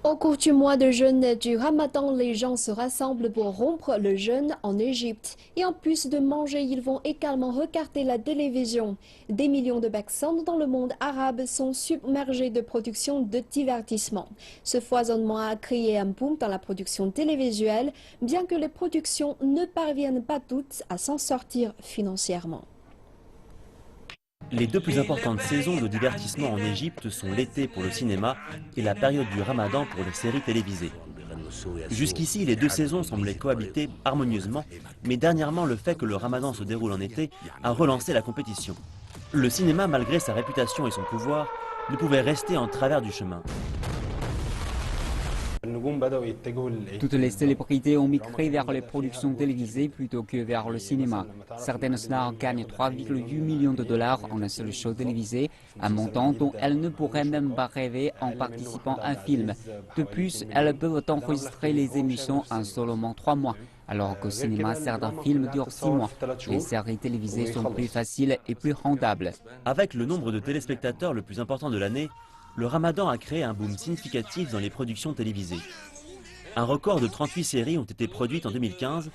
Au cours du mois de jeûne du Ramadan, les gens se rassemblent pour rompre le jeûne en Égypte. Et en plus de manger, ils vont également regarder la télévision. Des millions de personnes dans le monde arabe sont submergées de productions de divertissement. Ce foisonnement a créé un boom dans la production télévisuelle, bien que les productions ne parviennent pas toutes à s'en sortir financièrement. Les deux plus importantes saisons de divertissement en Égypte sont l'été pour le cinéma et la période du Ramadan pour les séries télévisées. Jusqu'ici, les deux saisons semblaient cohabiter harmonieusement, mais dernièrement, le fait que le Ramadan se déroule en été a relancé la compétition. Le cinéma, malgré sa réputation et son pouvoir, ne pouvait rester en travers du chemin. Toutes les célébrités ont migré vers les productions télévisées plutôt que vers le cinéma. Certaines stars gagnent 3,8 millions de dollars en un seul show télévisé, un montant dont elles ne pourraient même pas rêver en participant à un film. De plus, elles peuvent enregistrer les émissions en seulement 3 mois, alors qu'au cinéma, certains films durent 6 mois. Les séries télévisées sont plus faciles et plus rendables. Avec le nombre de téléspectateurs le plus important de l'année, le Ramadan a créé un boom significatif dans les productions télévisées. Un record de 38 séries ont été produites en 2015,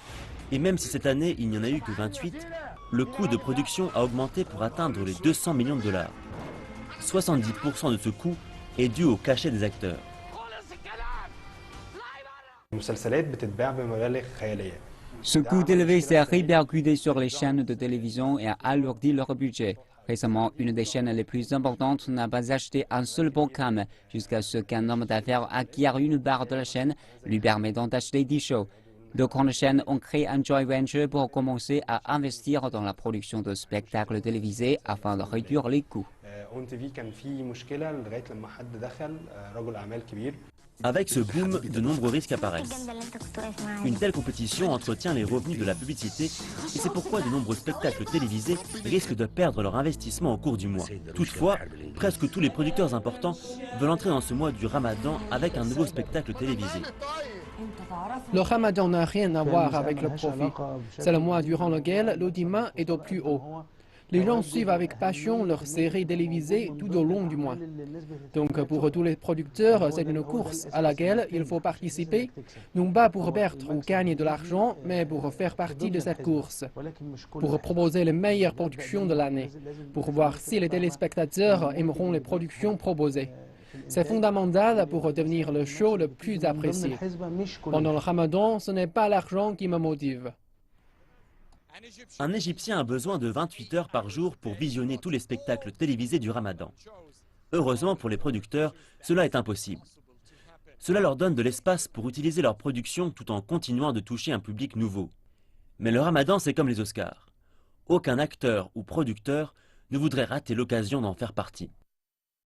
et même si cette année il n'y en a eu que 28, le coût de production a augmenté pour atteindre les 200 millions de dollars. 70% de ce coût est dû au cachet des acteurs. Ce coût élevé s'est répercuté sur les chaînes de télévision et a alourdi leur budget. Récemment, une des chaînes les plus importantes n'a pas acheté un seul programme jusqu'à ce qu'un homme d'affaires acquiert une part de la chaîne, lui permettant d'acheter 10 shows. De grandes chaînes ont créé un joint venture pour commencer à investir dans la production de spectacles télévisés afin de réduire les coûts. Avec ce boom, de nombreux risques apparaissent. Une telle compétition entretient les revenus de la publicité et c'est pourquoi de nombreux spectacles télévisés risquent de perdre leur investissement au cours du mois. Toutefois, presque tous les producteurs importants veulent entrer dans ce mois du Ramadan avec un nouveau spectacle télévisé. Le Ramadan n'a rien à voir avec le profit. C'est le mois durant lequel l'audimat est au plus haut. Les gens suivent avec passion leurs séries télévisées tout au long du mois. Donc pour tous les producteurs, c'est une course à laquelle il faut participer, non pas pour perdre ou gagner de l'argent, mais pour faire partie de cette course, pour proposer les meilleures productions de l'année, pour voir si les téléspectateurs aimeront les productions proposées. C'est fondamental pour devenir le show le plus apprécié. Pendant le Ramadan, ce n'est pas l'argent qui me motive. Un Égyptien a besoin de 28 heures par jour pour visionner tous les spectacles télévisés du Ramadan. Heureusement pour les producteurs, cela est impossible. Cela leur donne de l'espace pour utiliser leur production tout en continuant de toucher un public nouveau. Mais le Ramadan, c'est comme les Oscars. Aucun acteur ou producteur ne voudrait rater l'occasion d'en faire partie.